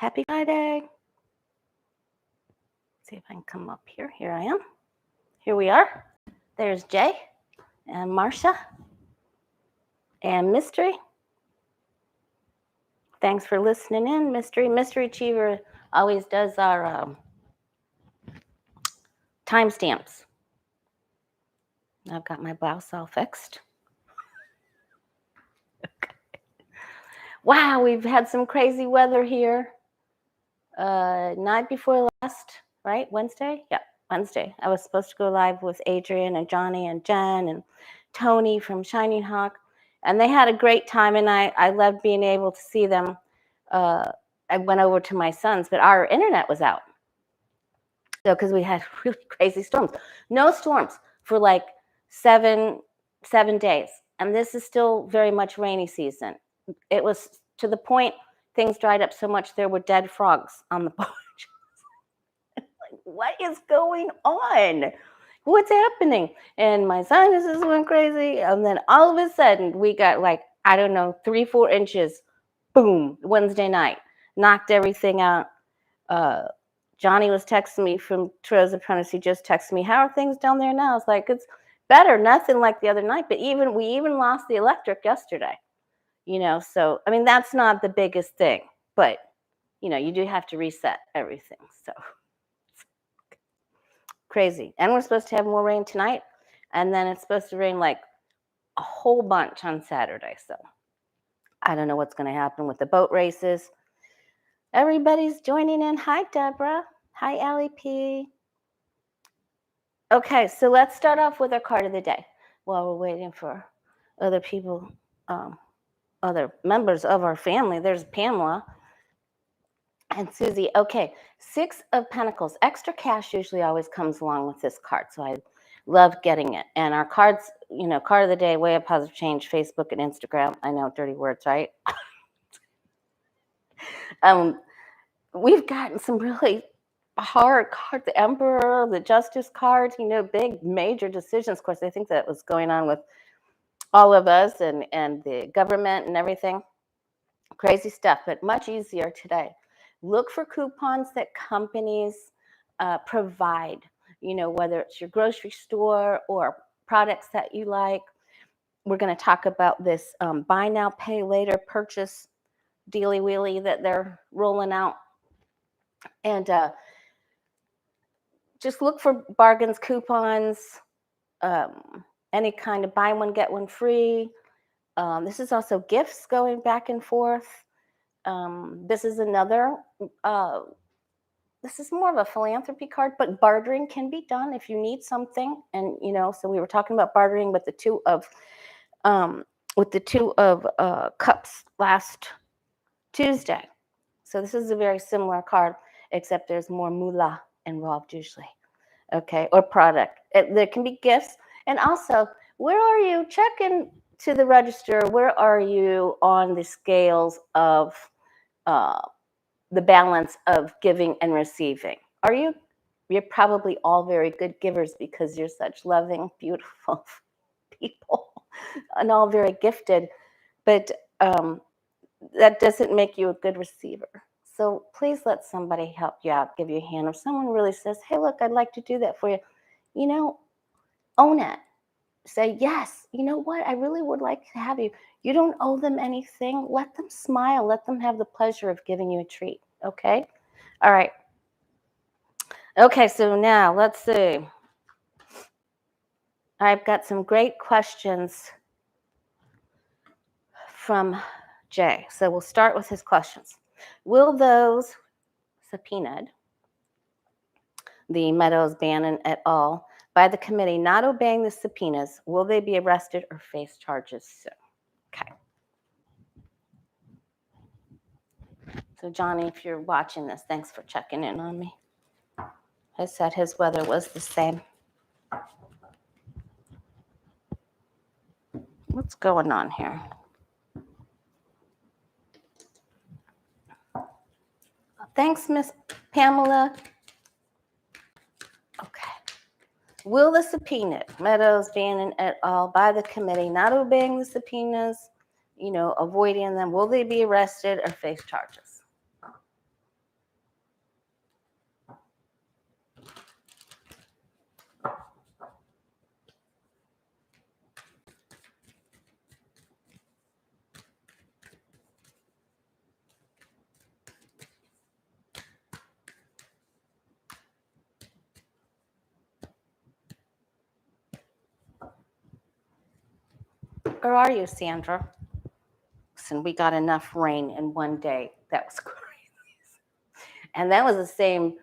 Happy Friday. See if I can come up here. Here I am. Here we are. There's Jay and Marcia and Mystery. Thanks for listening in, Mystery. Mystery Achiever always does our timestamps. I've got my blouse all fixed. Okay. Wow, we've had some crazy weather here. Night before last, right? Wednesday? Yeah, Wednesday. I was supposed to go live with Adrian and Johnny and Jen and Tony from Shining Hawk. And they had a great time, and I loved being able to see them. I went over to my son's, but our internet was out. So, because we had really crazy storms. No storms for like seven days. And this is still very much rainy season. It was to the point things dried up so much there were dead frogs on the porch. Like, what is going on? What's happening? And my sinuses went crazy. And then all of a sudden we got like, I don't know, 3-4 inches. Boom, Wednesday night. Knocked everything out. Johnny was texting me from Troy's Apprentice. He just texted me, how are things down there now? It's like, it's better, nothing like the other night. But we even lost the electric yesterday. So, I mean, that's not the biggest thing. But, you do have to reset everything. So, crazy. And we're supposed to have more rain tonight. And then it's supposed to rain like a whole bunch on Saturday. So, I don't know what's going to happen with the boat races. Everybody's joining in. Hi, Deborah. Hi, Allie P. Okay, so let's start off with our card of the day while we're waiting for other people, other members of our family. There's Pamela and Susie. Okay, 6 of Pentacles. Extra cash usually always comes along with this card, so I love getting it. And our cards, card of the day, Way of Positive Change, Facebook and Instagram. I know, dirty words, right? We've gotten some really hard cards, the Emperor, the Justice card, big major decisions. Of course, I think that was going on with all of us and the government and everything. Crazy stuff, but much easier today. Look for coupons that companies provide, whether it's your grocery store or products that you like. We're going to talk about this buy now, pay later purchase dealy wheelie that they're rolling out. And just look for bargains, coupons, any kind of buy one, get one free. This is also gifts going back and forth. This is another, this is more of a philanthropy card, but bartering can be done if you need something. And, so we were talking about bartering with the Two of Cups last Tuesday. So this is a very similar card, except there's more moolah involved usually, okay, or product. There can be gifts. And also, where are you? Check in to the register. Where are you on the scales of the balance of giving and receiving? You're probably all very good givers because you're such loving, beautiful people and all very gifted. But that doesn't make you a good receiver. So please let somebody help you out, give you a hand. If someone really says, hey, look, I'd like to do that for you, own it. Say, yes, you know what? I really would like to have you. You don't owe them anything. Let them smile. Let them have the pleasure of giving you a treat. Okay? All right. Okay, so now let's see. I've got some great questions from Jay. So we'll start with his questions. Will those subpoenaed, the Meadows, Bannon et al., by the committee not obeying the subpoenas, will they be arrested or face charges soon? Okay. So Johnny, if you're watching this, thanks for checking in on me. I said his weather was the same. What's going on here? Thanks, Miss Pamela. Okay. Will the subpoena, Meadows, Bannon et al., by the committee not obeying the subpoenas, avoiding them, will they be arrested or face charges? Or are you, Sandra? Listen, we got enough rain in one day. That was crazy. And that was the same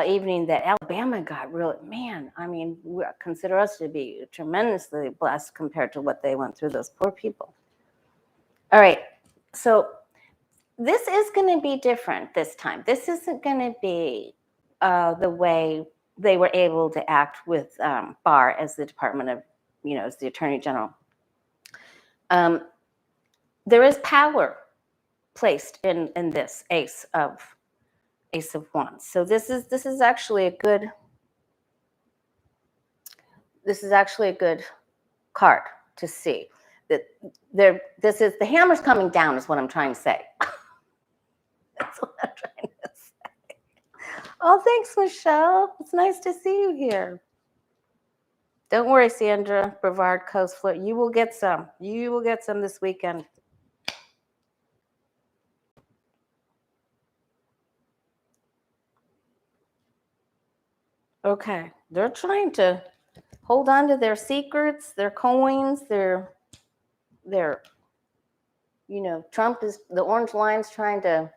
evening that Alabama got really, man, I mean, we consider us to be tremendously blessed compared to what they went through, those poor people. All right, so this is going to be different this time. This isn't going to be the way they were able to act with Barr as the Department of, as the Attorney General. There is power placed in this Ace of Wands. So this is actually a good card to see that the hammer's coming down is what I'm trying to say. That's what I'm trying to say. Oh, thanks, Michelle. It's nice to see you here. Don't worry, Sandra, Brevard Coast Flirt. You will get some. You will get some this weekend. Okay, they're trying to hold on to their secrets, their coins, their Trump is, the orange line's trying to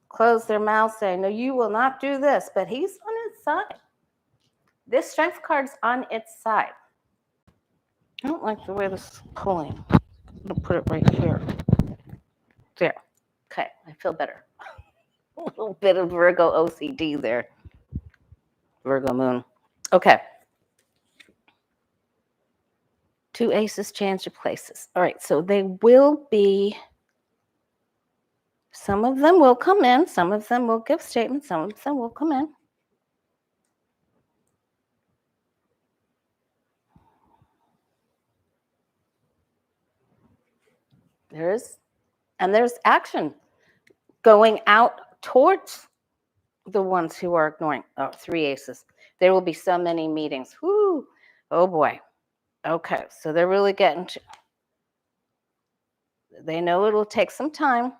close their mouth saying, no, you will not do this, but he's on his side. This strength card's on its side. I don't like the way this is pulling. I'm gonna put it right here. There. Okay, I feel better. A little bit of Virgo OCD there. Virgo moon. Okay. 2 aces change your places. All right, so they will be, some of them will come in, some of them will give statements, some of them will come in. There's action going out towards the ones who are ignoring. Oh, 3 aces. There will be so many meetings. Whoo! Oh boy. Okay, so they're really getting to, they know it'll take some time.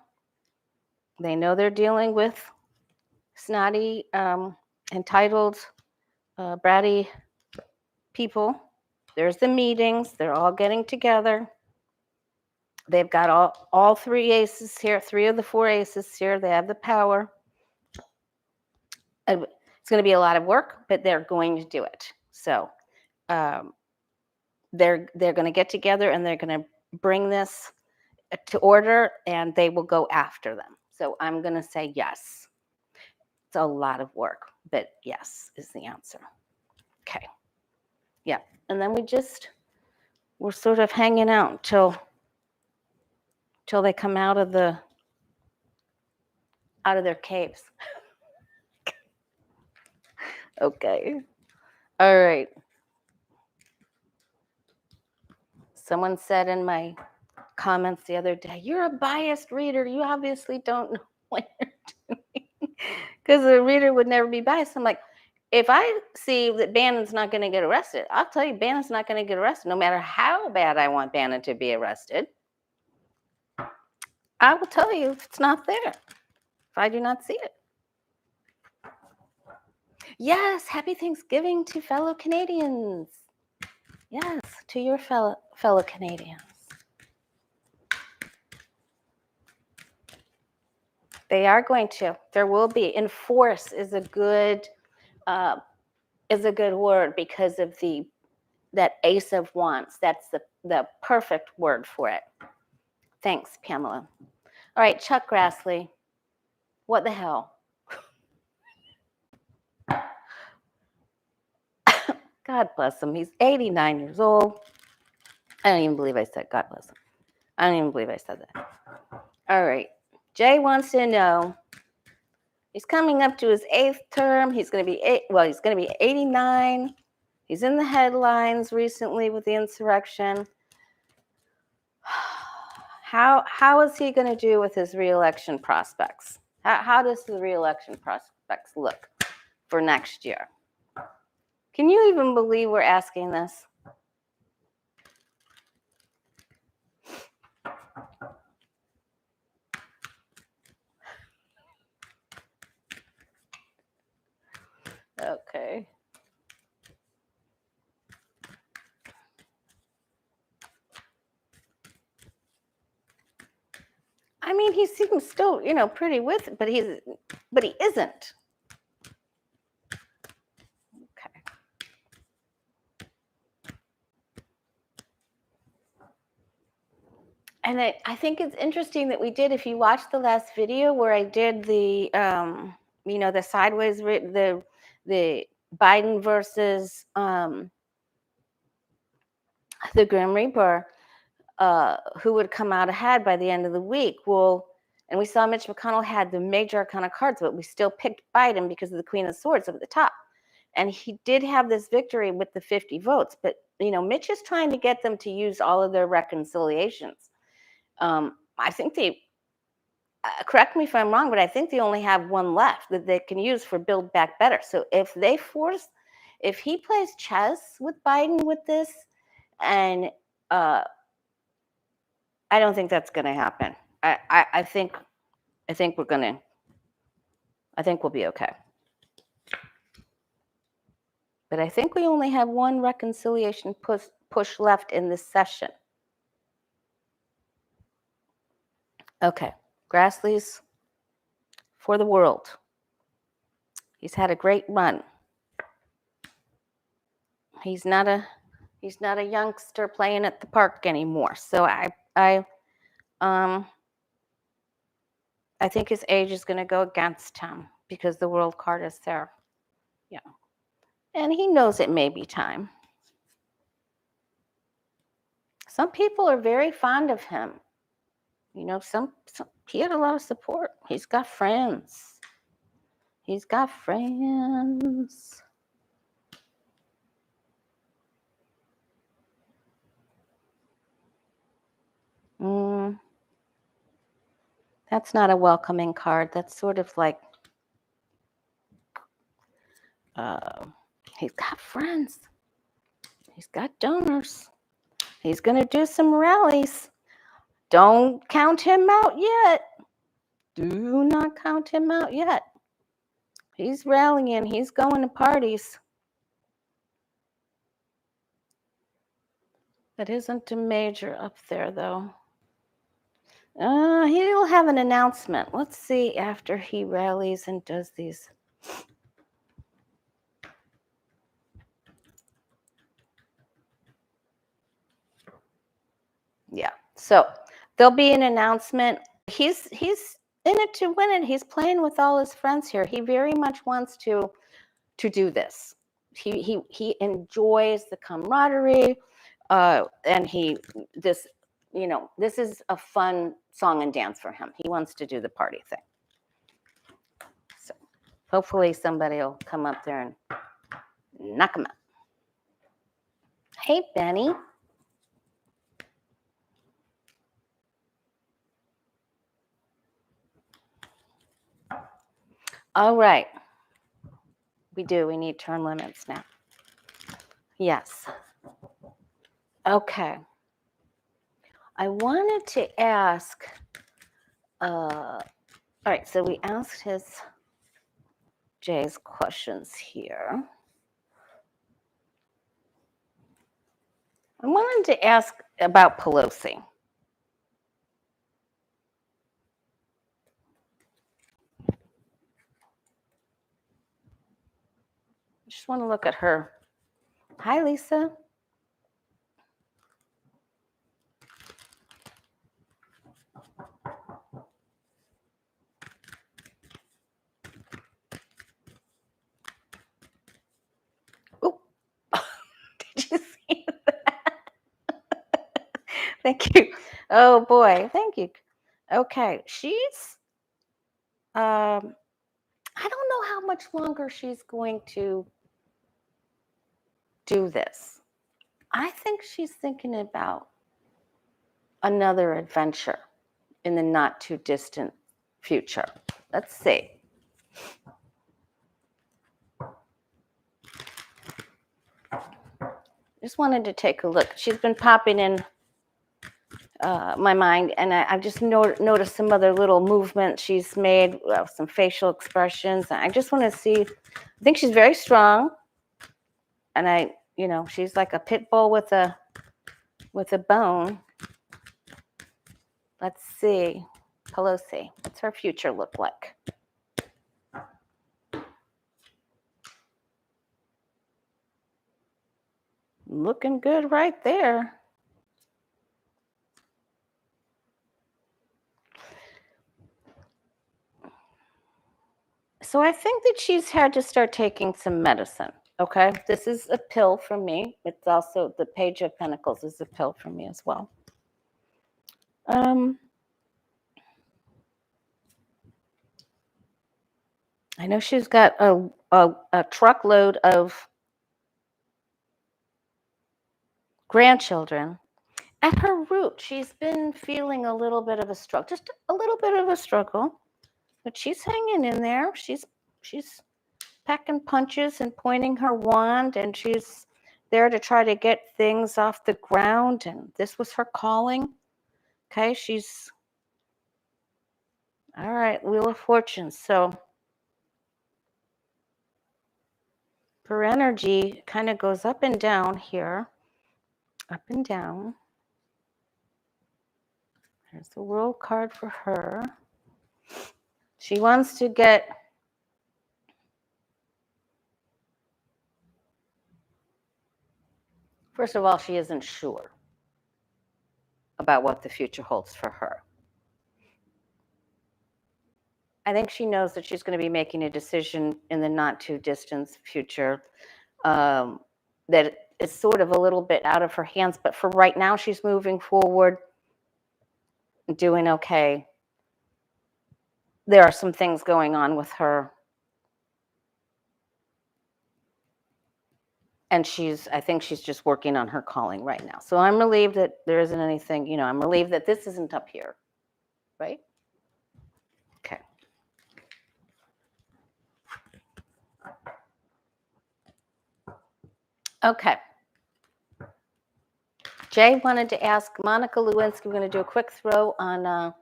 They know they're dealing with snotty, entitled, bratty people. There's the meetings. They're all getting together. They've got all 3 aces here, 3 of the 4 aces here. They have the power. It's going to be a lot of work, but they're going to do it. So they're going to get together and they're going to bring this to order, and they will go after them. So I'm going to say yes. It's a lot of work, but yes is the answer. Okay. Yeah. And then we're sort of hanging out till they come out of their caves. Okay. All right. Someone said in my comments the other day, you're a biased reader. You obviously don't know what you're doing. Because the reader would never be biased. I'm like, if I see that Bannon's not going to get arrested, I'll tell you Bannon's not going to get arrested, no matter how bad I want Bannon to be arrested. I will tell you if it's not there, if I do not see it. Yes, happy Thanksgiving to fellow Canadians. Yes, to your fellow Canadians. They are going to. There will be. Enforce is a good word because of that Ace of Wands. That's the perfect word for it. Thanks, Pamela. All right, Chuck Grassley. What the hell? God bless him. He's 89 years old. I don't even believe I said God bless him. I don't even believe I said that. All right. Jay wants to know. He's coming up to his 8th term. He's going to be 89. He's in the headlines recently with the insurrection. How is he going to do with his reelection prospects? How does the reelection prospects look for next year? Can you even believe we're asking this? Okay. mean, he seems still, pretty with it, but he isn't. Okay. And I think it's interesting that we did, if you watched the last video where I did the, the sideways, the Biden versus the Grim Reaper, who would come out ahead by the end of the week. Well, and we saw Mitch McConnell had the major arcana cards, but we still picked Biden because of the Queen of Swords at the top. And he did have this victory with the 50 votes. But, Mitch is trying to get them to use all of their reconciliations. I think they, correct me if I'm wrong, but I think they only have one left that they can use for Build Back Better. So if he plays chess with Biden with this, and I don't think that's going to happen. I think we'll be okay. But I think we only have one reconciliation push left in this session. Okay, Grassley's for the world. He's had a great run. He's not a youngster playing at the park anymore. So I think his age is going to go against him because the world card is there. Yeah. And he knows it may be time. Some people are very fond of him. Some he had a lot of support. He's got friends. That's not a welcoming card. That's sort of like, he's got friends. He's got donors. He's going to do some rallies. Don't count him out yet. Do not count him out yet. He's rallying. He's going to parties. That isn't a major up there, though. He'll have an announcement. Let's see after he rallies and does these. Yeah, so there'll be an announcement. He's in it to win it. He's playing with all his friends here. He very much wants to do this. He enjoys the camaraderie, and this is a fun song and dance for him. He wants to do the party thing. So hopefully somebody will come up there and knock him out. Hey, Benny. All right. We need term limits now. Yes. Okay. I wanted to ask, all right, so we asked Jay's questions here. I wanted to ask about Pelosi. I just want to look at her. Hi, Lisa. Oh, did you see that? Thank you. Oh boy, thank you. Okay, she's I don't know how much longer she's going to do this. I think she's thinking about another adventure in the not too distant future. Let's see. Just wanted to take a look. She's been popping in my mind, and I've just noticed some other little movements she's made, some facial expressions. I just want to see. I think she's very strong, and she's like a pit bull with a bone. Let's see. Pelosi. What's her future look like? Looking good right there. So I think that she's had to start taking some medicine. Okay, this is a pill for me. It's also the Page of Pentacles is a pill for me as well. I know she's got a truckload of grandchildren. At her root, she's been feeling a little bit of a struggle, just a little bit of a struggle, but she's hanging in there. She's packing punches and pointing her wand, and she's there to try to get things off the ground. And this was her calling. Okay, she's all right. Wheel of Fortune. So her energy kind of goes up and down here, up and down. There's the World card for her. She wants to get first of all, she isn't sure about what the future holds for her. I think she knows that she's going to be making a decision in the not too distant future that is sort of a little bit out of her hands. But for right now, she's moving forward, doing okay. There are some things going on with her. And I think she's just working on her calling right now. So I'm relieved that there isn't anything, I'm relieved that this isn't up here, right? Okay. Okay. Jay wanted to ask Monica Lewinsky. We're going to do a quick throw on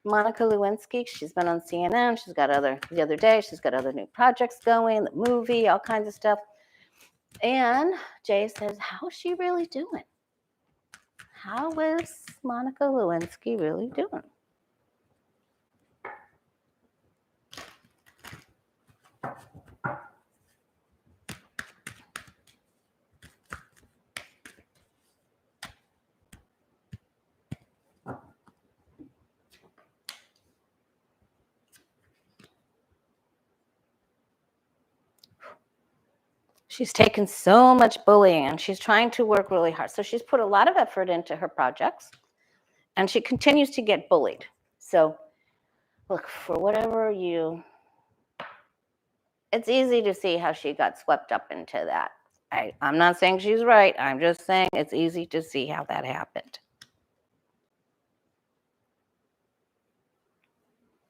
Monica Lewinsky. She's been on CNN. She's got the other day, she's got other new projects going, the movie, all kinds of stuff. And Jay says, how's she really doing? How is Monica Lewinsky really doing? She's taken so much bullying and she's trying to work really hard. So she's put a lot of effort into her projects and she continues to get bullied. So look, for whatever it's easy to see how she got swept up into that. I'm not saying she's right. I'm just saying it's easy to see how that happened.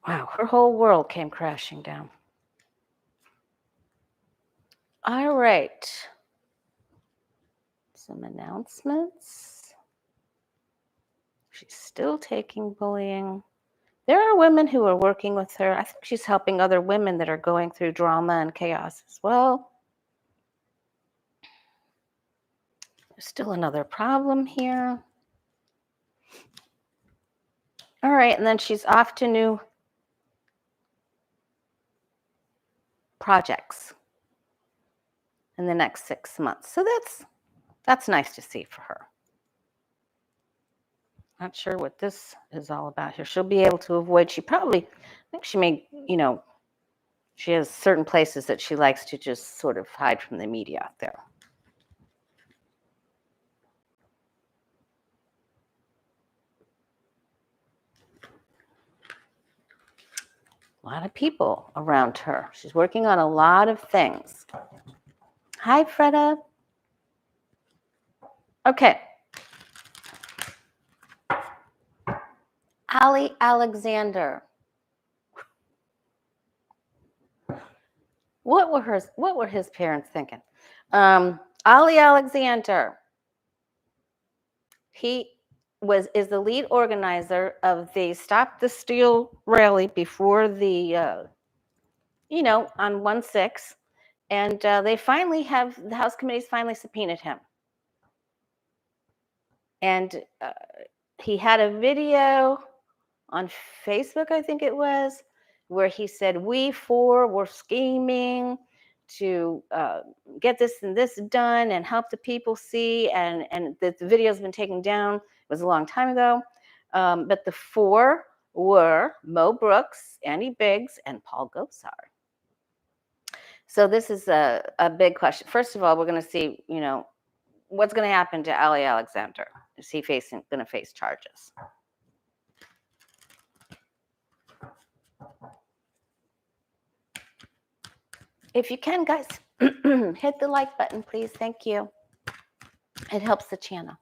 Wow, her whole world came crashing down. All right. Some announcements. She's still taking bullying. There are women who are working with her. I think she's helping other women that are going through drama and chaos as well. There's still another problem here. All right, and then she's off to new projects in the next 6 months. So that's nice to see for her. Not sure what this is all about here. She'll be able to avoid, I think she may, she has certain places that she likes to just sort of hide from the media out there. A lot of people around her. She's working on a lot of things. Hi, Freda. Okay. Ali Alexander. What were his parents thinking? Ali Alexander. He is the lead organizer of the Stop the Steal rally before the, on 1/6, and the House committees finally subpoenaed him. And he had a video on Facebook, I think it was, where he said, we four were scheming to get this and this done and help the people see, and the video's been taken down. It was a long time ago. But the four were Mo Brooks, Andy Biggs, and Paul Gosar. So this is a big question. First of all, we're going to see, what's going to happen to Ali Alexander. Is he going to face charges? If you can, guys, hit the like button, please. Thank you. It helps the channel.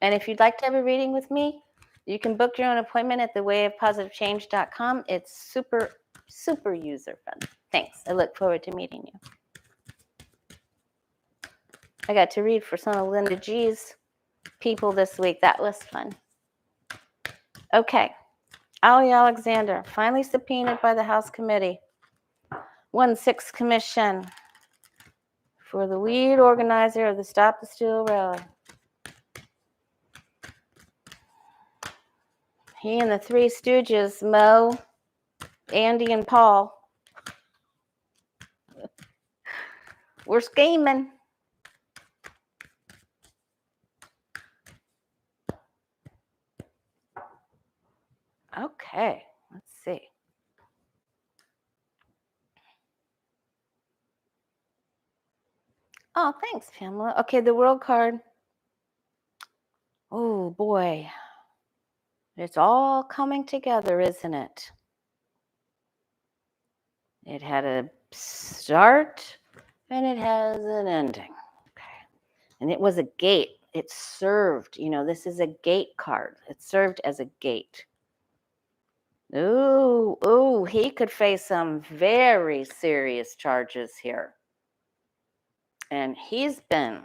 And if you'd like to have a reading with me, you can book your own appointment at thewayofpositivechange.com. It's super, super user-friendly. Thanks. I look forward to meeting you. I got to read for some of Linda G's people this week. That was fun. Okay. Ali Alexander, finally subpoenaed by the House Committee. 1/6 Commission for the lead organizer of the Stop the Steal rally. He and the three stooges, Mo, Andy, and Paul, were scheming. Okay, let's see. Oh, thanks, Pamela. Okay, the world card. Oh, boy. It's all coming together, isn't it? It had a start and it has an ending. Okay. And it was a gate. It served, this is a gate card. It served as a gate. Ooh, he could face some very serious charges here. And he's been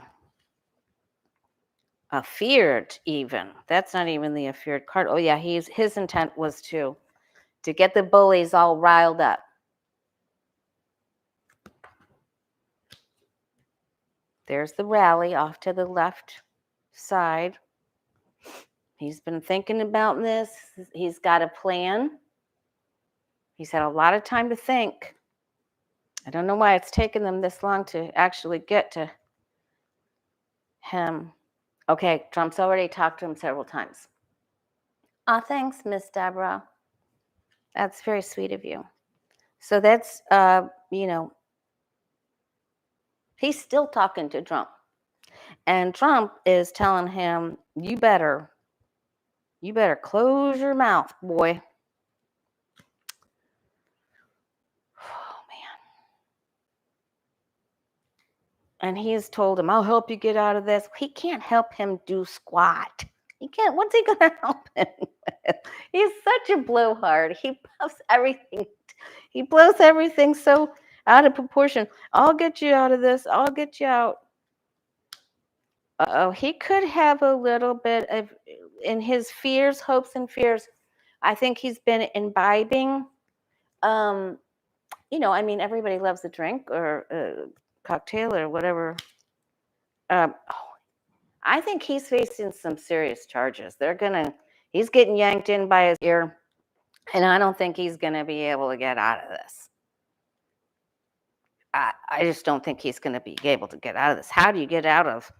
feared even. That's not even the feared card. Oh yeah, his intent was to get the bullies all riled up. There's the rally off to the left side. He's been thinking about this. He's got a plan. He's had a lot of time to think. I don't know why it's taken them this long to actually get to him. Okay, Trump's already talked to him several times. Oh, thanks, Miss Deborah. That's very sweet of you. So that's, he's still talking to Trump. And Trump is telling him, you better close your mouth, boy. Oh, man. And he's told him, I'll help you get out of this. He can't help him do squat. He can't. What's he going to help him with? He's such a blowhard. He puffs everything. He blows everything so out of proportion. I'll get you out of this. I'll get you out. He could have a little bit of, in his fears, hopes and fears, I think he's been imbibing. Everybody loves a drink or a cocktail or whatever. I think he's facing some serious charges. He's getting yanked in by his ear, and I don't think he's going to be able to get out of this. I just don't think he's going to be able to get out of this. How do you get out of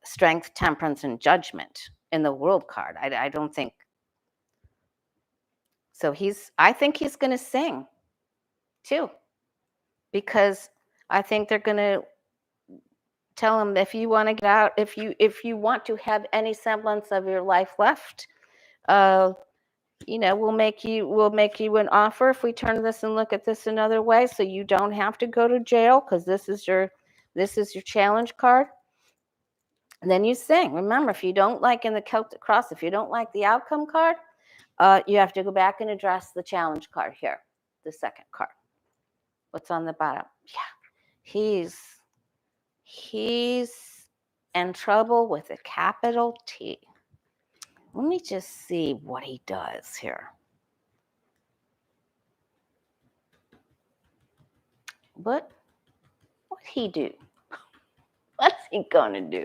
strength, temperance, and judgment in the world card? I don't think. So I think he's going to sing too, because I think they're going to tell him, if you want to get out, if you want to have any semblance of your life left, we'll make you an offer if we turn this and look at this another way, so you don't have to go to jail, because this is your challenge card. And then you sing. Remember, if you don't like in the Celtic Cross, if you don't like the outcome card, you have to go back and address the challenge card here, the second card. What's on the bottom? Yeah, he's in trouble with a capital T. Let me just see what he does here. What he do? What's he gonna do?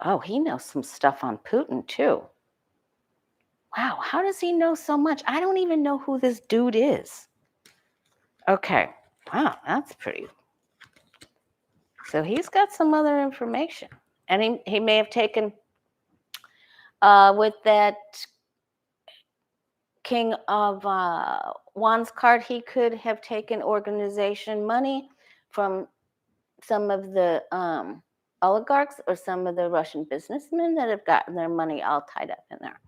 Oh, he knows some stuff on Putin too. Wow, how does he know so much? I don't even know who this dude is. Okay, wow, that's pretty. So he's got some other information. And he may have taken, with that King of Wands card, he could have taken organization money from some of the oligarchs or some of the Russian businessmen that have gotten their money all tied up in there.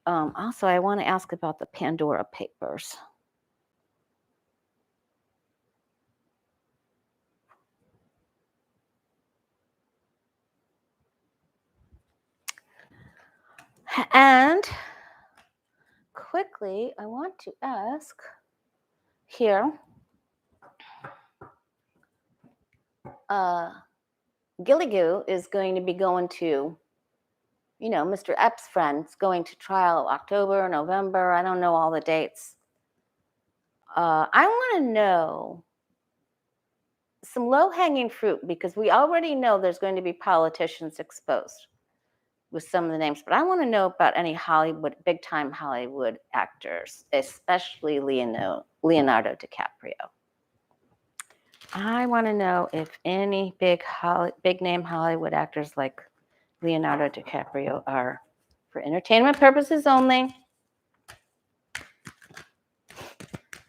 Also, I want to ask about the Pandora papers. And quickly, I want to ask here, Gilligoo is going to be going to, Mr. Epps' friend's going to trial October, November. I don't know all the dates. I want to know some low-hanging fruit, because we already know there's going to be politicians exposed with some of the names, but I want to know about any Hollywood, big-time Hollywood actors, especially Leonardo DiCaprio. I want to know if any big-name Hollywood actors like Leonardo DiCaprio are, for entertainment purposes only,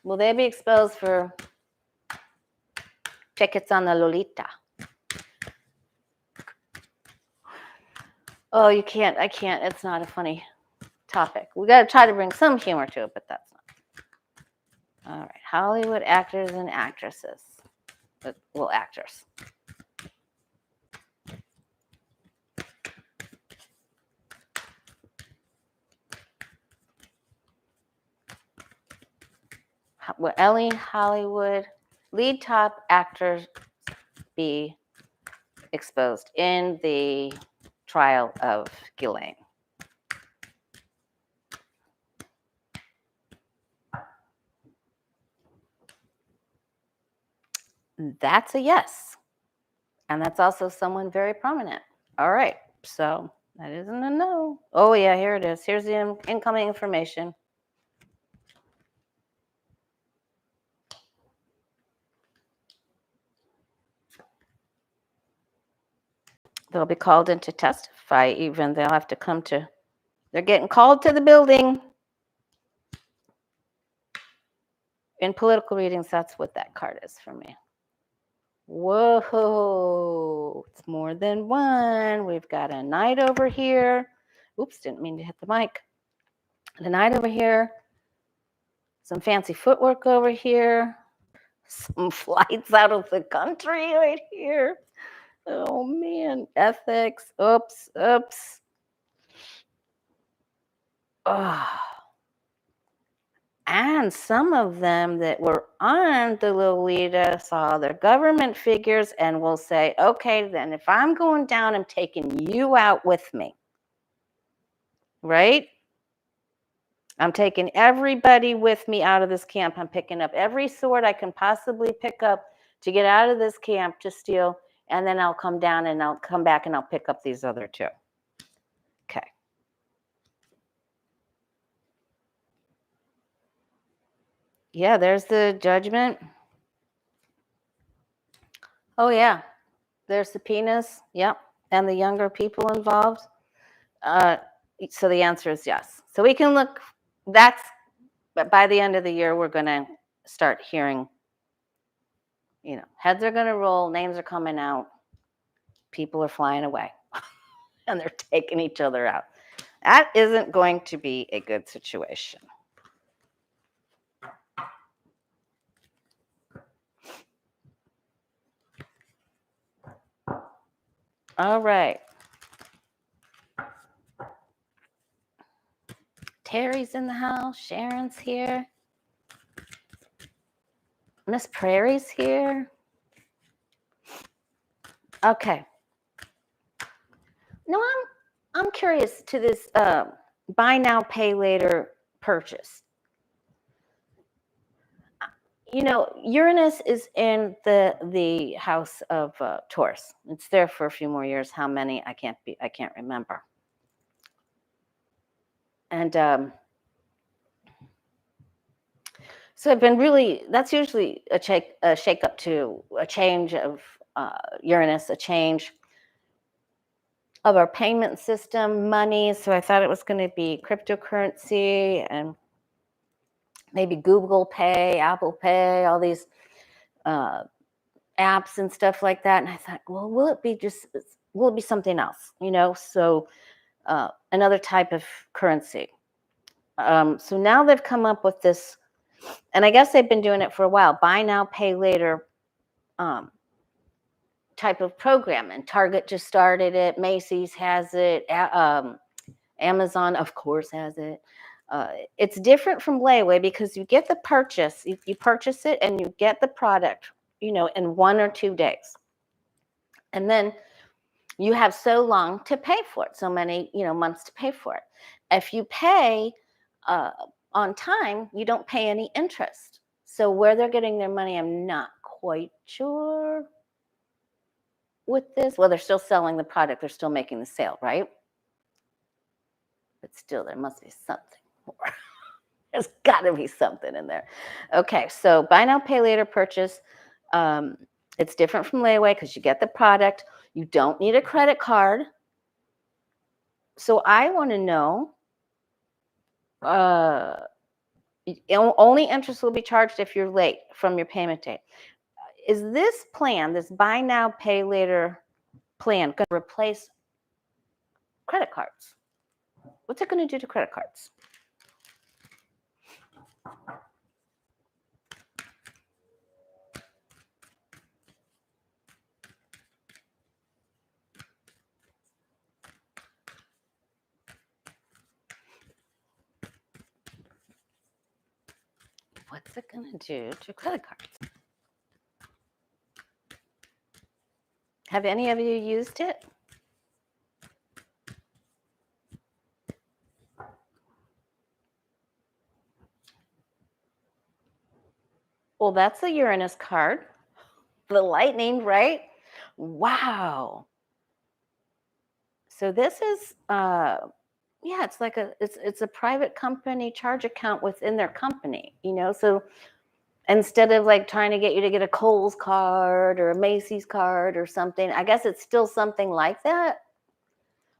will they be exposed for tickets on the Lolita? Oh, you can't. I can't. It's not a funny topic. We got to try to bring some humor to it, but that's not. All right. Hollywood actors and actresses. Well, actors. Will any Hollywood lead top actors be exposed in the trial of Ghislaine? That's a yes. And that's also someone very prominent. All right. So that isn't a no. Oh, yeah, here it is. Here's the incoming information. They'll be called in to testify, even. They'll have to come to, they're getting called to the building. In political readings, that's what that card is for me. Whoa, it's more than one. We've got a knight over here. Oops, didn't mean to hit the mic. The knight over here. Some fancy footwork over here. Some flights out of the country right here. Oh, man. Ethics. Oops. Oh. And some of them that were on the Lolita saw their government figures and will say, okay, then if I'm going down, I'm taking you out with me. Right? I'm taking everybody with me out of this camp. I'm picking up every sword I can possibly pick up to get out of this camp to steal. And then I'll come down and I'll come back and I'll pick up these other two. Okay. Yeah, there's the judgment. Oh, yeah. There's subpoenas. Yep. And the younger people involved. So the answer is yes. So we can look, but by the end of the year, we're going to start hearing, heads are going to roll, names are coming out, people are flying away, and they're taking each other out. That isn't going to be a good situation. All right. Terry's in the house. Sharon's here. Miss Prairie's here. Okay. Now I'm curious to this buy now, pay later purchase. Uranus is in the house of Taurus. It's there for a few more years. How many? I can't remember. And so I've been that's usually a shake up to a change of Uranus, a change of our payment system, money. So I thought it was going to be cryptocurrency and maybe Google Pay, Apple Pay, all these apps and stuff like that. And I thought, well, will it be something else? So another type of currency. So now they've come up with this, and I guess they've been doing it for a while, buy now, pay later type of program. And Target just started it. Macy's has it. Amazon, of course, has it. It's different from layaway because you get the purchase, you purchase it and you get the product, in 1 or 2 days. And then you have so long to pay for it, so many, months to pay for it. If you pay on time, you don't pay any interest. So where they're getting their money, I'm not quite sure with this. Well, they're still selling the product. They're still making the sale, right? But still, there must be something more. There's got to be something in there. Okay, so buy now, pay later purchase. It's different from layaway because you get the product. You don't need a credit card. So I want to know, only interest will be charged if you're late from your payment date. Is this plan, this buy now, pay later plan, going to replace credit cards? What's it going to do to credit cards? What's it going to do to credit cards? Have any of you used it? Well, that's the Uranus card. The lightning, right? Wow. So this is, it's like it's a private company charge account within their company, so instead of like trying to get you to get a Kohl's card or a Macy's card or something, I guess it's still something like that.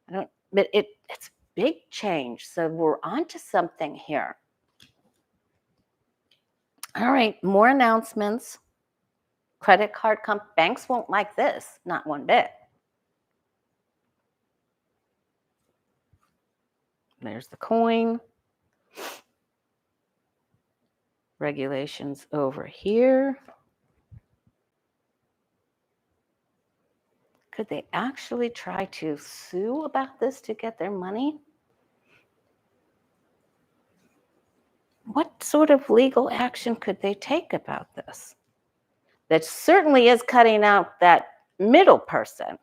But it's big change. So we're onto something here. All right, more announcements. Credit card banks won't like this, not one bit. There's the coin. Regulations over here. Could they actually try to sue about this to get their money? What sort of legal action could they take about this? That certainly is cutting out that middle person.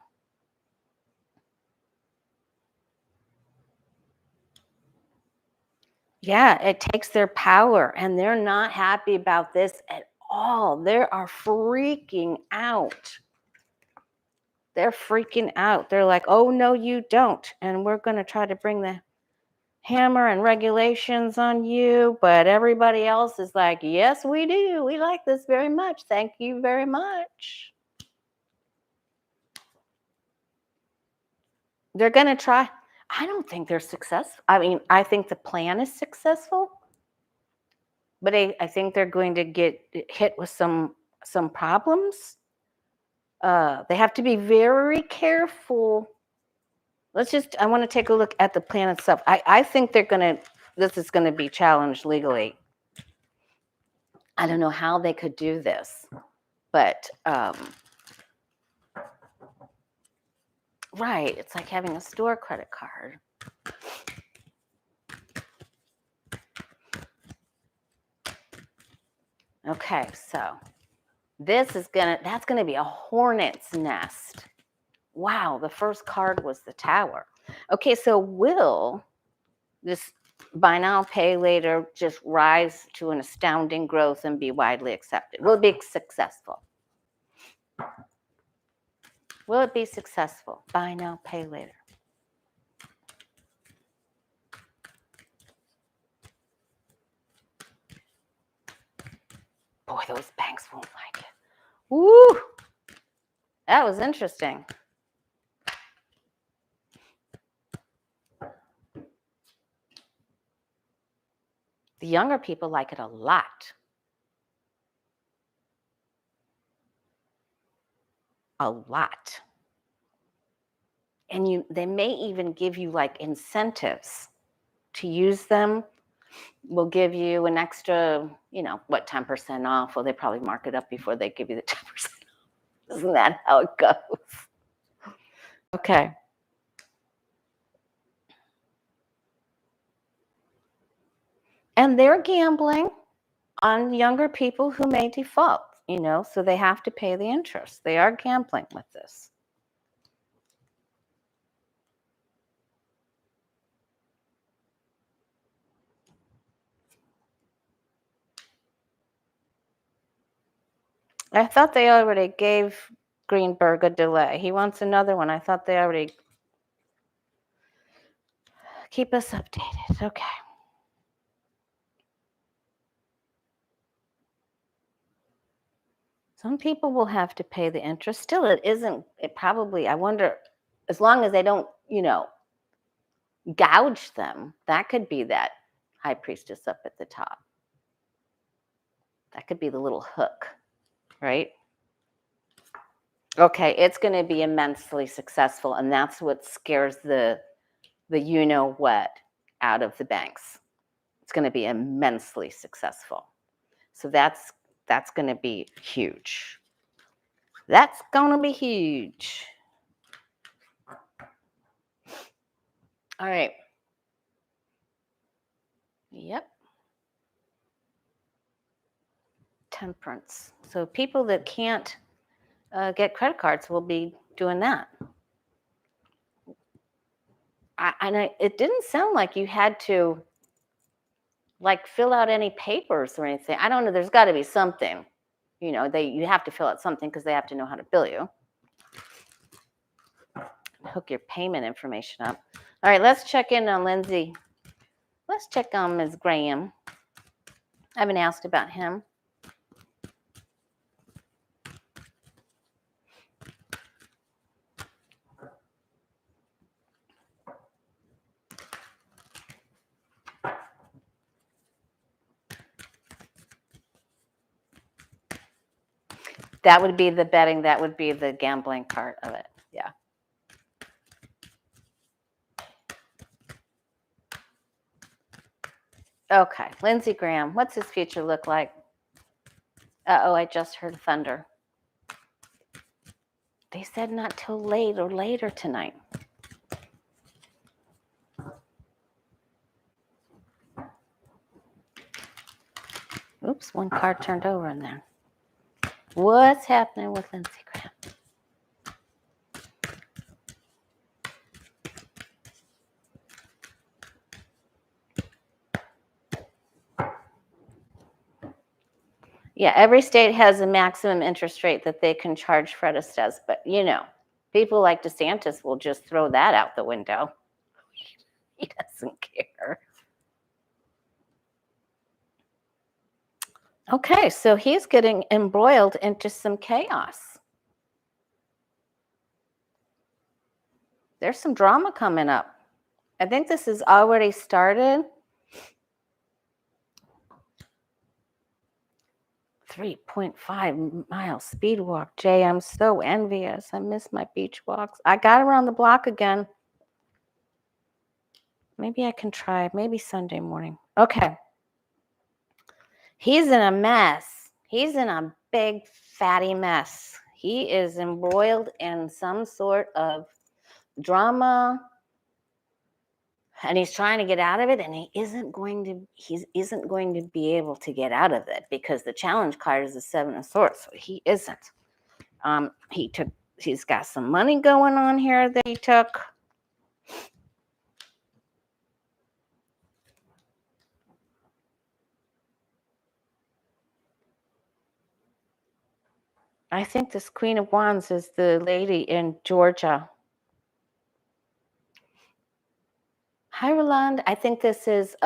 Yeah, it takes their power, and they're not happy about this at all. They are freaking out. They're freaking out. They're like, oh, no, you don't. And we're going to try to bring the hammer and regulations on you. But everybody else is like, yes, we do. We like this very much. Thank you very much. They're going to try. I don't think they're successful. I mean, I think the plan is successful. But I think they're going to get hit with some problems. They have to be very careful. I want to take a look at the plan itself. I think this is going to be challenged legally. I don't know how they could do this, but right, it's like having a store credit card. Okay, so that's gonna be a hornet's nest. Wow, the first card was the Tower. Okay, so will this buy now, pay later just rise to an astounding growth and be widely accepted? Will it be successful? Will it be successful? Buy now, pay later. Boy, those banks won't like it. Woo! That was interesting. The younger people like it a lot. A lot. And they may even give you like incentives to use them. We'll give you an extra, 10% off. Well, they probably mark it up before they give you the 10% off. Isn't that how it goes? Okay. And they're gambling on younger people who may default, so they have to pay the interest. They are gambling with this. I thought they already gave Greenberg a delay. He wants another one. I thought they already keep us updated. Okay. Some people will have to pay the interest. Still, it probably, I wonder, as long as they don't, gouge them, that could be that high priestess up at the top. That could be the little hook, right? Okay, it's going to be immensely successful, and that's what scares the you-know-what out of the banks. It's going to be immensely successful. So that's going to be huge. That's going to be huge. All right. Yep. Temperance. So people that can't get credit cards will be doing that. It didn't sound like you had to fill out any papers or anything. I don't know. There's got to be something. You have to fill out something because they have to know how to bill you. Hook your payment information up. All right, let's check in on Lindsey. Let's check on Ms. Graham. I haven't asked about him. That would be the betting. That would be the gambling part of it. Yeah. Okay. Lindsey Graham. What's his future look like? Uh-oh, I just heard thunder. They said not till late or later tonight. Oops, one card turned over in there. What's happening with Lindsey Graham? Yeah, every state has a maximum interest rate that they can charge Fred Astaire, but people like DeSantis will just throw that out the window. He doesn't care. Okay, so he's getting embroiled into some chaos. There's some drama coming up. I think this has already started. 3.5-mile speed walk. Jay, I'm so envious. I miss my beach walks. I got around the block again. Maybe I can try. Maybe Sunday morning. Okay. He's in a mess. He's in a big, fatty mess. He is embroiled in some sort of drama, and he's trying to get out of it, and he isn't going to be able to get out of it because the challenge card is the 7 of Swords. So he isn't. He's got some money going on here that he took. I think this Queen of Wands is the lady in Georgia. Hi, Roland. I think this is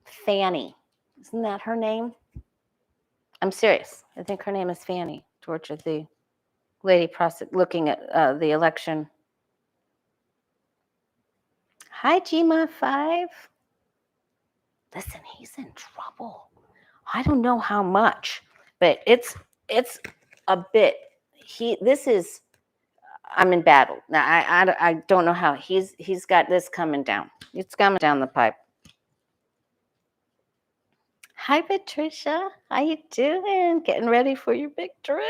Fanny. Isn't that her name? I'm serious. I think her name is Fanny. Georgia, the lady looking at the election. Hi, Gma5. Listen, he's in trouble. I don't know how much, but it's a bit. I'm in battle now. I don't know how he's got this coming down. It's coming down the pipe. Hi, Patricia. How you doing? Getting ready for your big trip?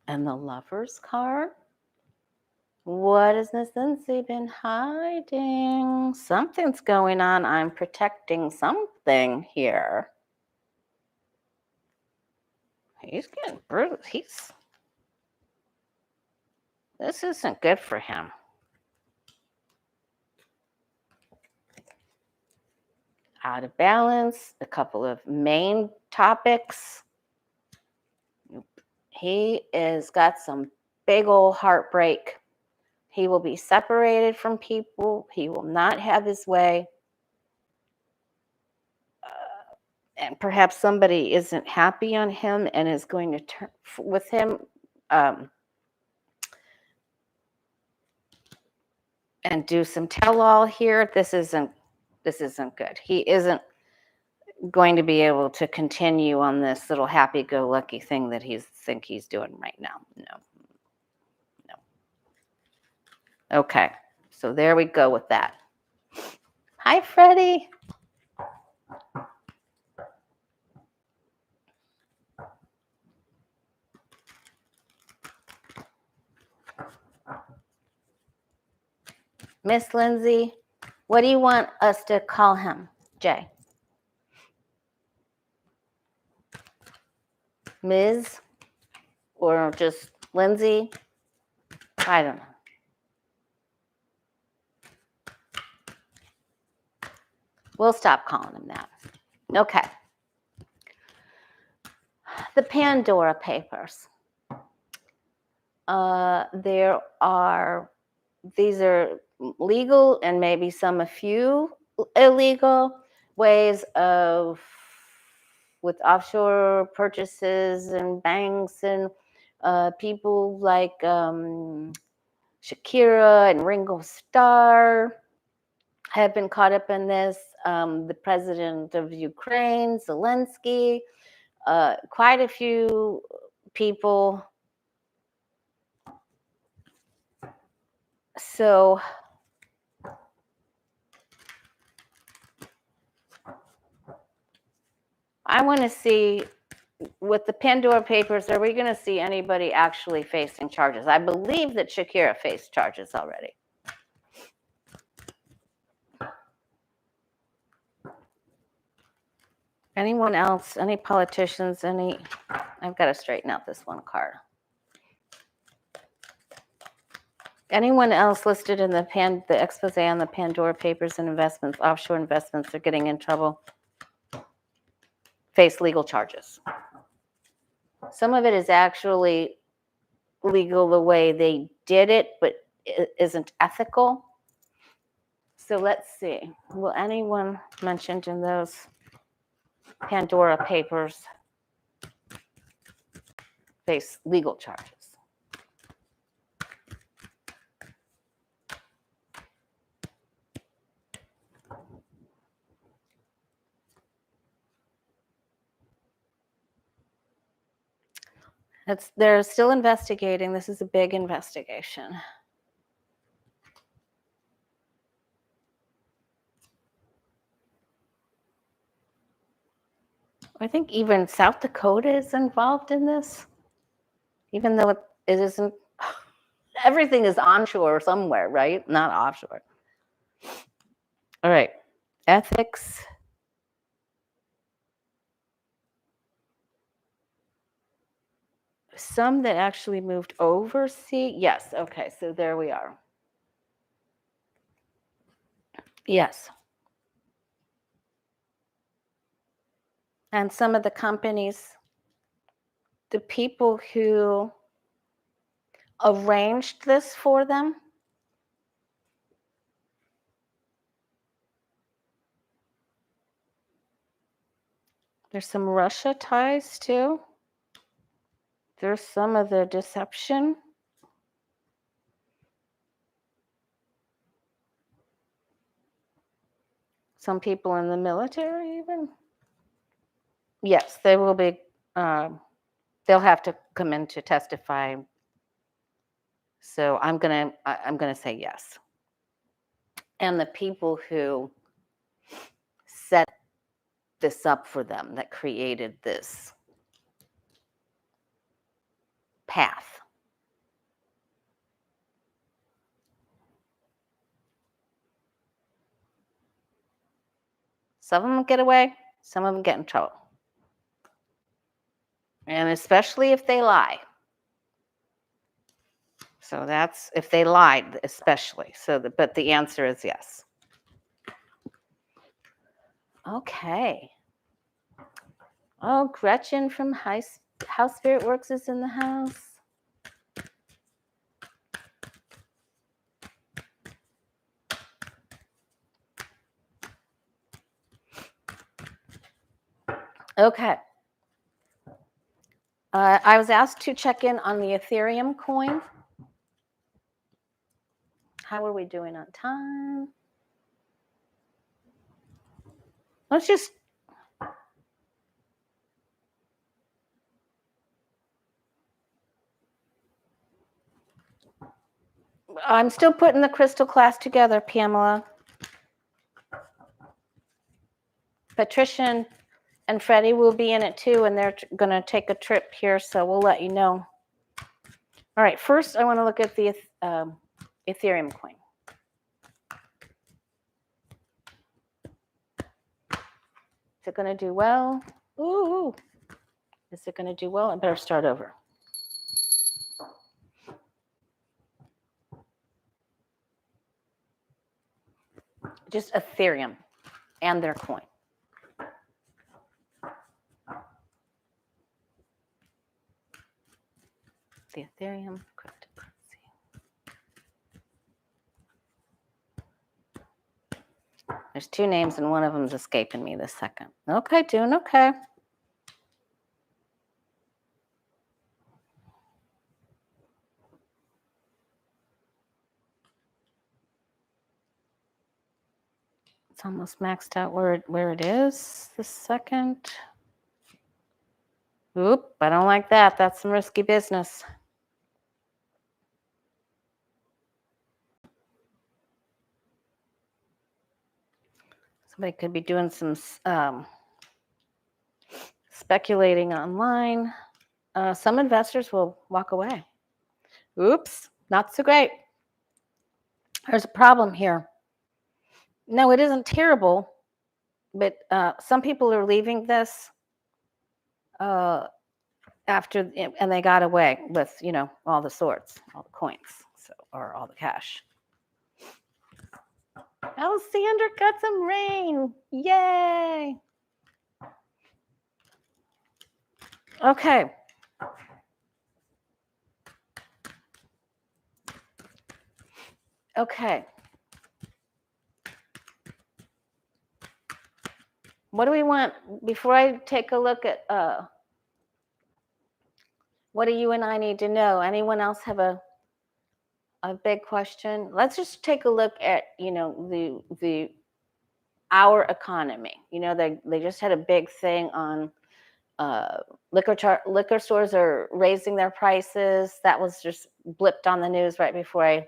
And the Lover's card. What has Miss Lindsay been hiding? Something's going on. I'm protecting something here. He's getting brutal. This isn't good for him. Out of balance, a couple of main topics. He has got some big old heartbreak. He will be separated from people. He will not have his way. And perhaps somebody isn't happy on him and is going to turn with him and do some tell-all here. This isn't good. He isn't going to be able to continue on this little happy-go-lucky thing that he's doing right now. No. Okay, so there we go with that. Hi, Freddie. Miss Lindsay, what do you want us to call him, Jay? Ms. or just Lindsay? I don't know. We'll stop calling him that. Okay. The Pandora Papers. These are legal and maybe a few illegal ways of with offshore purchases and banks and people like Shakira and Ringo Starr have been caught up in this. The president of Ukraine, Zelensky, quite a few people. So I want to see, with the Pandora Papers, are we going to see anybody actually facing charges? I believe that Shakira faced charges already. Anyone else? Any politicians? I've got to straighten out this one card. Anyone else listed in the expose on the Pandora Papers and investments, offshore investments, are getting in trouble, face legal charges? Some of it is actually legal the way they did it, but it isn't ethical. So let's see. Will anyone mentioned in those Pandora Papers face legal charges? They're still investigating. This is a big investigation. I think even South Dakota is involved in this, even though it isn't. Everything is onshore somewhere, right? Not offshore. All right. Ethics. Some that actually moved overseas. Yes. Okay. So there we are. Yes. And some of the companies, the people who arranged this for them, there's some Russia ties too. There's some of the deception. Some people in the military even. Yes, they will be, they'll have to come in to testify. So I'm gonna say yes. And the people who set this up for them, that created this path. Some of them get away, some of them get in trouble. And especially if they lie. So that's if they lied, especially. But the answer is yes. Okay. Oh, Gretchen from House Spirit Works is in the house. Okay. I was asked to check in on the Ethereum coin. How are we doing on time? Let's just. I'm still putting the crystal class together, Pamela. Patricia and Freddie will be in it too, and they're going to take a trip here, so we'll let you know. All right, first I want to look at the Ethereum coin. Is it going to do well? Ooh. Is it going to do well? I better start over. Just Ethereum and their coin. The Ethereum cryptocurrency. There's two names and one of them's escaping me this second. Okay, doing okay. It's almost maxed out where it is this second. Oop, I don't like that. That's some risky business. Somebody could be doing some speculating online. Some investors will walk away. Oops, not so great. There's a problem here. No, it isn't terrible, but some people are leaving this after, and they got away with, all the swords, all the coins, or all the cash. Oh, Sandra got some rain. Yay. Okay. Okay. What do we want? Before I take a look at what do you and I need to know? Anyone else have a big question? Let's just take a look at, our economy. They just had a big thing on liquor stores are raising their prices. That was just blipped on the news right before I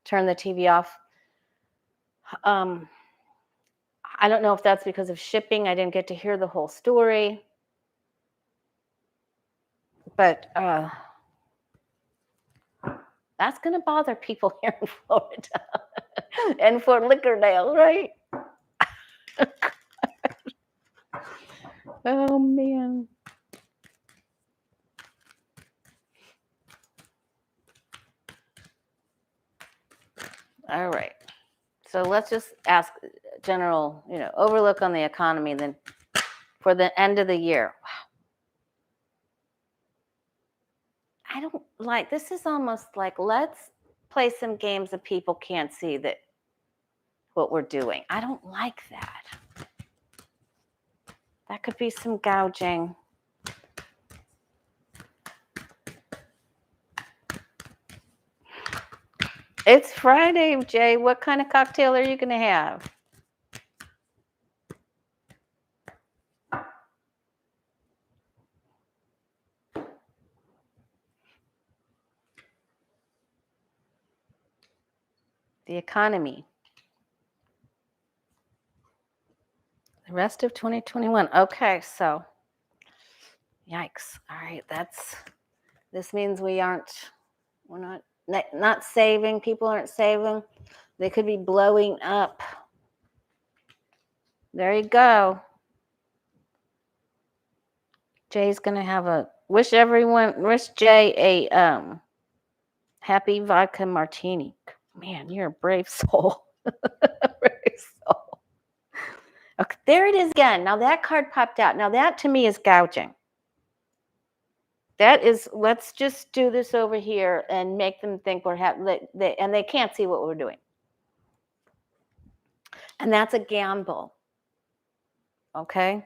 turned the TV off. I don't know if that's because of shipping. I didn't get to hear the whole story. But that's going to bother people here in Florida and Fort Lickerdale, right? Oh, man. All right. So let's just ask general, overlook on the economy then for the end of the year. Wow. I don't like, this is almost like, let's play some games that people can't see that what we're doing. I don't like that. That could be some gouging. It's Friday, Jay. What kind of cocktail are you going to have? The economy. The rest of 2021. Okay, so yikes. All right, this means we're not saving. People aren't saving. They could be blowing up. There you go. Jay's gonna have wish Jay a happy vodka martini. Man, you're a brave soul. Brave soul. Okay, there it is again. Now that card popped out. Now that to me is gouging. That is, let's just do this over here and make them think we're and they can't see what we're doing. And that's a gamble. Okay?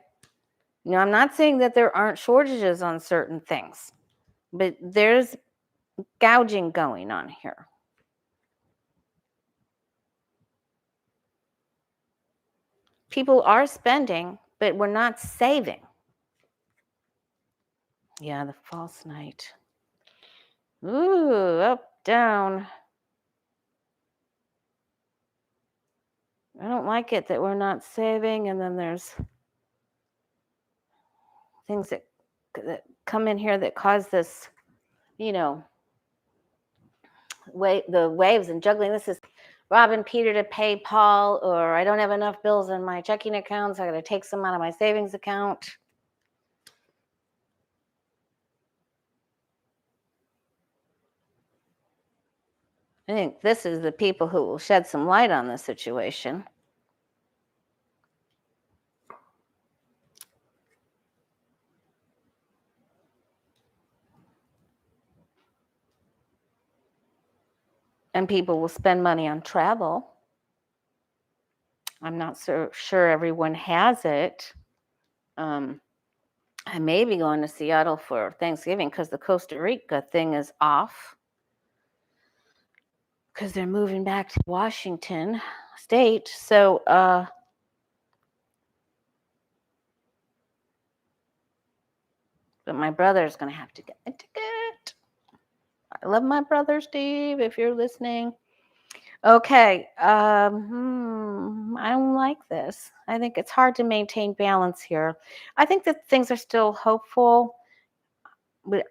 Now, I'm not saying that there aren't shortages on certain things, but there's gouging going on here. People are spending, but we're not saving. Yeah, the false knight. Ooh, up, down. I don't like it that we're not saving, and then there's things that come in here that cause this, the waves and juggling. This is robbing Peter to pay Paul, or I don't have enough bills in my checking account, so I got to take some out of my savings account. I think this is the people who will shed some light on the situation. And people will spend money on travel. I'm not so sure everyone has it. I may be going to Seattle for Thanksgiving because the Costa Rica thing is off. Because they're moving back to Washington State. So, but my brother's going to have to get a ticket. I love my brother, Steve, if you're listening. Okay. I don't like this. I think it's hard to maintain balance here. I think that things are still hopeful, but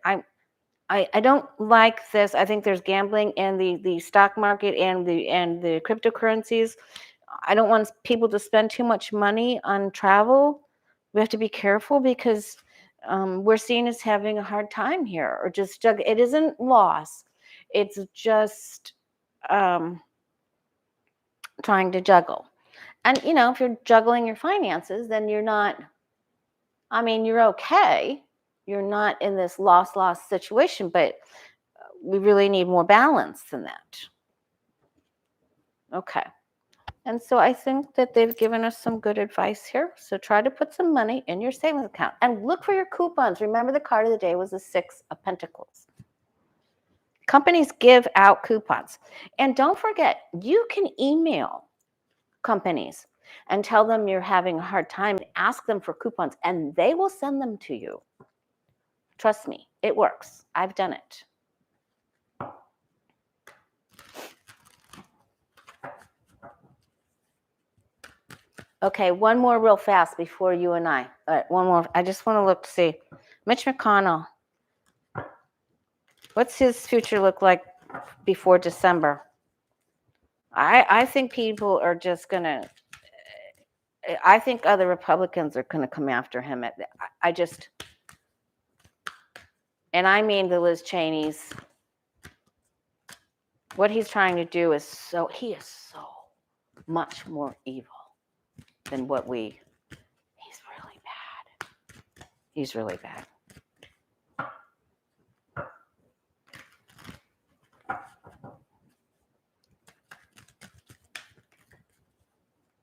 I don't like this. I think there's gambling in the stock market and the cryptocurrencies. I don't want people to spend too much money on travel. We have to be careful because we're seen as having a hard time here, or just it isn't loss. It's just trying to juggle. And if you're juggling your finances, then you're not. I mean, you're okay. You're not in this loss situation, but we really need more balance than that. Okay. And so I think that they've given us some good advice here. So try to put some money in your savings account and look for your coupons. Remember, the card of the day was the 6 of Pentacles. Companies give out coupons. And don't forget, you can email companies and tell them you're having a hard time. Ask them for coupons and they will send them to you. Trust me, it works. I've done it. Okay, one more real fast before you and I. All right, one more. I just want to look to see. Mitch McConnell. What's his future look like before December? I think people are just going to, I think other Republicans are going to come after him. And I mean the Liz Cheney's. What he's trying to do is he is so much more evil than what he's really bad. He's really bad.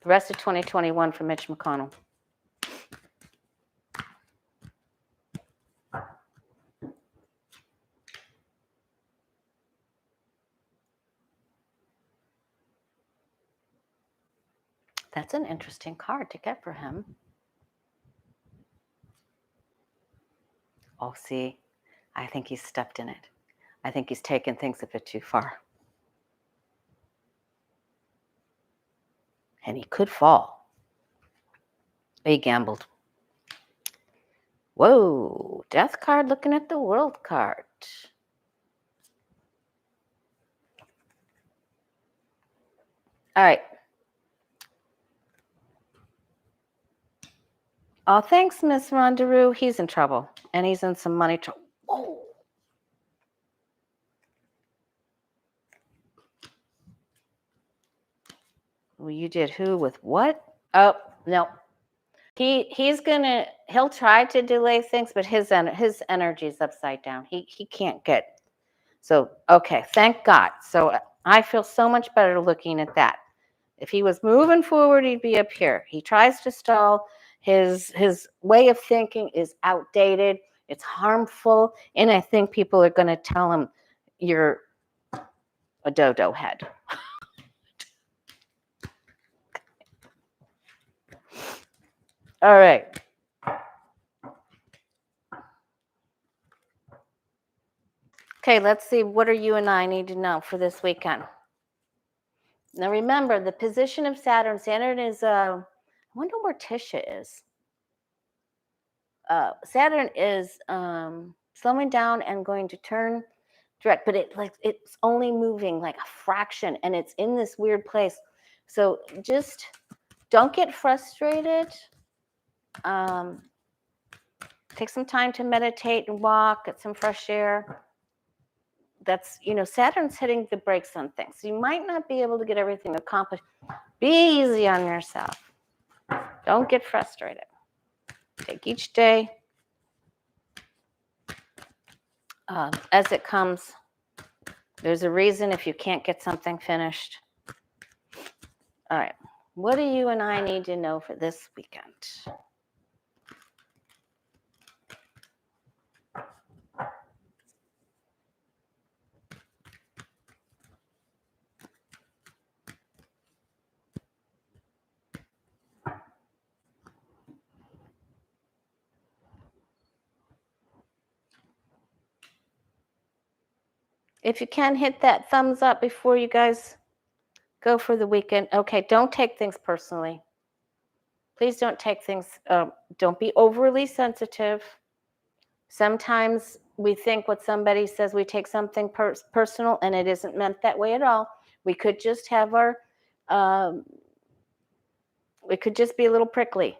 The rest of 2021 for Mitch McConnell. That's an interesting card to get for him. Oh, see, I think he's stepped in it. I think he's taken things a bit too far. And he could fall. He gambled. Whoa, death card looking at the world card. All right. Oh, thanks, Miss Rondaroo. He's in trouble, and he's in some money trouble. Oh. Well, you did who with what? Oh, no. He'll try to delay things, but his energy is upside down. He can't get. So, okay, thank God. So I feel so much better looking at that. If he was moving forward, he'd be up here. He tries to stall. His way of thinking is outdated. It's harmful. And I think people are going to tell him, you're a dodo head. All right. Okay, let's see. What do you and I need to know for this weekend? Now, remember, the position of Saturn. Saturn is, I wonder where Tisha is. Saturn is slowing down and going to turn direct, but it's only moving like a fraction, and it's in this weird place. So just don't get frustrated. Take some time to meditate and walk, get some fresh air. That's, Saturn's hitting the brakes on things. So you might not be able to get everything accomplished. Be easy on yourself. Don't get frustrated. Take each day as it comes. There's a reason if you can't get something finished. All right. What do you and I need to know for this weekend? If you can, hit that thumbs up before you guys go for the weekend. Okay, don't take things personally. Please don't take things, don't be overly sensitive. Sometimes we think what somebody says, we take something personal, and it isn't meant that way at all. We could just have we could just be a little prickly.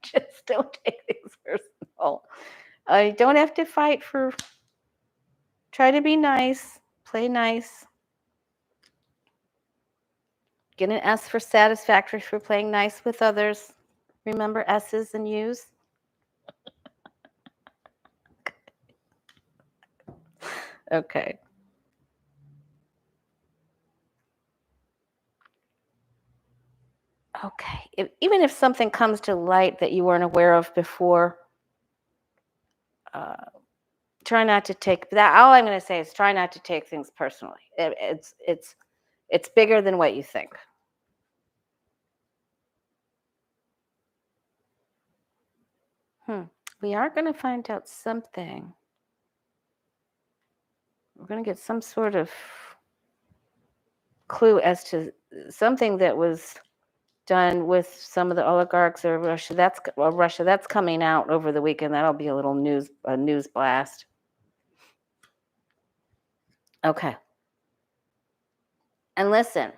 Just don't take things personal. I don't have to fight for, try to be nice, play nice. Get an S for satisfactory for playing nice with others. Remember S's and U's? Okay. Okay. Even if something comes to light that you weren't aware of before, try not to take that. All I'm going to say is try not to take things personally. It's bigger than what you think. We are going to find out something. We're going to get some sort of clue as to something that was done with some of the oligarchs or Russia. That's coming out over the weekend. That'll be a little news blast. Okay. And listen,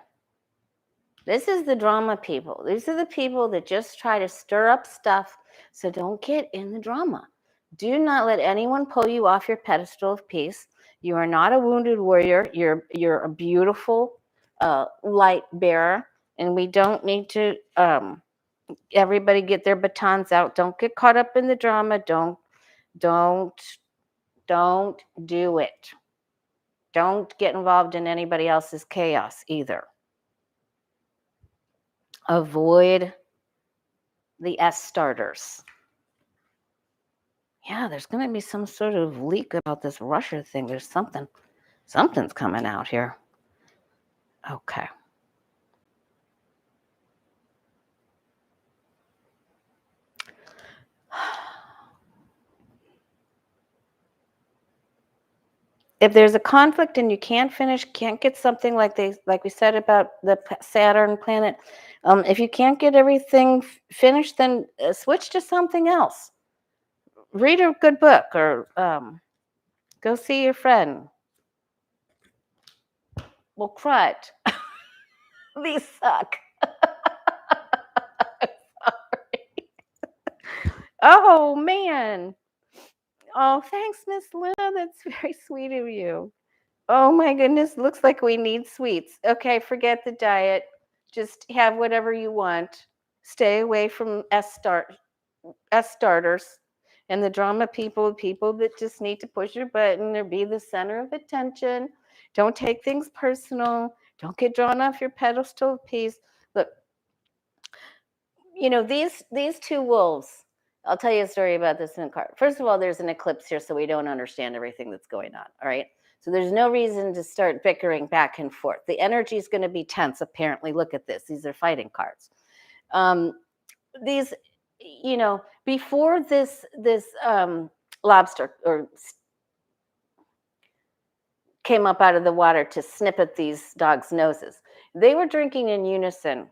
this is the drama people. These are the people that just try to stir up stuff. So don't get in the drama. Do not let anyone pull you off your pedestal of peace. You are not a wounded warrior. You're a beautiful light bearer. And we don't need to everybody get their batons out. Don't get caught up in the drama. Don't do it. Don't get involved in anybody else's chaos either. Avoid the S starters. Yeah, there's going to be some sort of leak about this Russia thing. There's something's coming out here. Okay. If there's a conflict and you can't get something like we said about the Saturn planet, if you can't get everything finished, then switch to something else. Read a good book or go see your friend. Well, crud. These suck. Sorry. Oh, man. Oh, thanks, Miss Luna. That's very sweet of you. Oh, my goodness. Looks like we need sweets. Okay, forget the diet. Just have whatever you want. Stay away from S starters and the drama people that just need to push your button or be the center of attention. Don't take things personal. Don't get drawn off your pedestal of peace. Look, these two wolves. I'll tell you a story about this in a card. First of all, there's an eclipse here, so we don't understand everything that's going on. All right. So there's no reason to start bickering back and forth. The energy is going to be tense, apparently. Look at this. These are fighting cards. These, before this lobster or came up out of the water to snip at these dogs' noses, they were drinking in unison,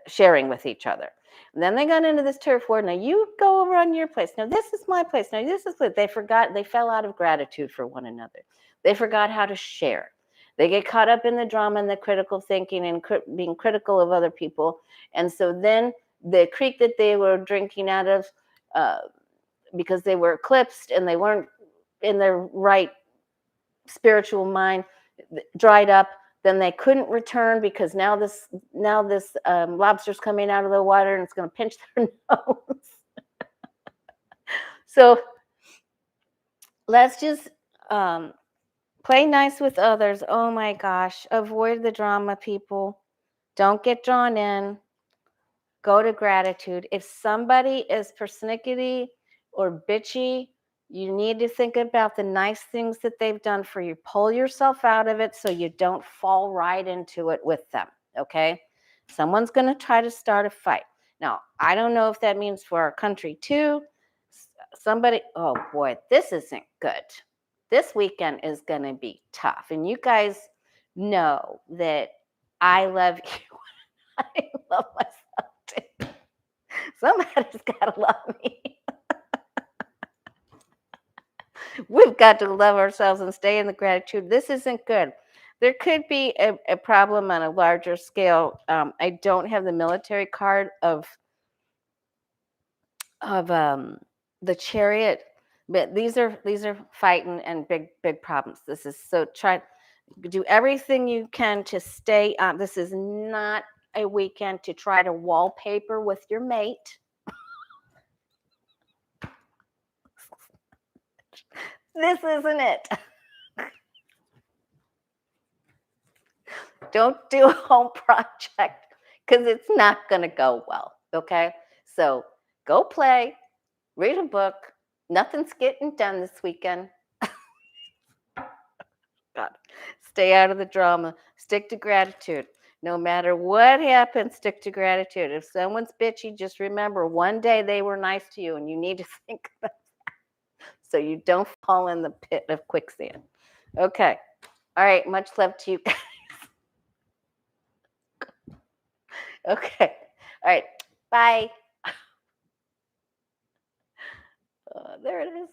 sharing with each other. And then they got into this turf war. Now you go over on your place. Now this is my place. Now this is what they forgot. They fell out of gratitude for one another. They forgot how to share. They get caught up in the drama and the critical thinking and being critical of other people. And so then the creek that they were drinking out of, because they were eclipsed and they weren't in their right spiritual mind, dried up. Then they couldn't return because now this lobster's coming out of the water and it's going to pinch their nose. So let's just play nice with others. Oh my gosh. Avoid the drama, people. Don't get drawn in. Go to gratitude. If somebody is persnickety or bitchy, you need to think about the nice things that they've done for you. Pull yourself out of it so you don't fall right into it with them, okay? Someone's going to try to start a fight. Now, I don't know if that means for our country too. Somebody, oh boy, this isn't good. This weekend is going to be tough. And you guys know that I love you. I love myself too. Somebody's got to love me. We've got to love ourselves and stay in the gratitude. This isn't good. There could be a problem on a larger scale. I don't have the military card of the Chariot, but these are fighting and big problems. This is so try do everything you can to stay on. This is not a weekend to try to wallpaper with your mate. This isn't it. Don't do a home project because it's not going to go well, okay? So go play, read a book. Nothing's getting done this weekend. God. Stay out of the drama. Stick to gratitude. No matter what happens, stick to gratitude. If someone's bitchy, just remember one day they were nice to you, and you need to think about that so you don't fall in the pit of quicksand. Okay. All right. Much love to you guys. Okay. All right. Bye. There it is.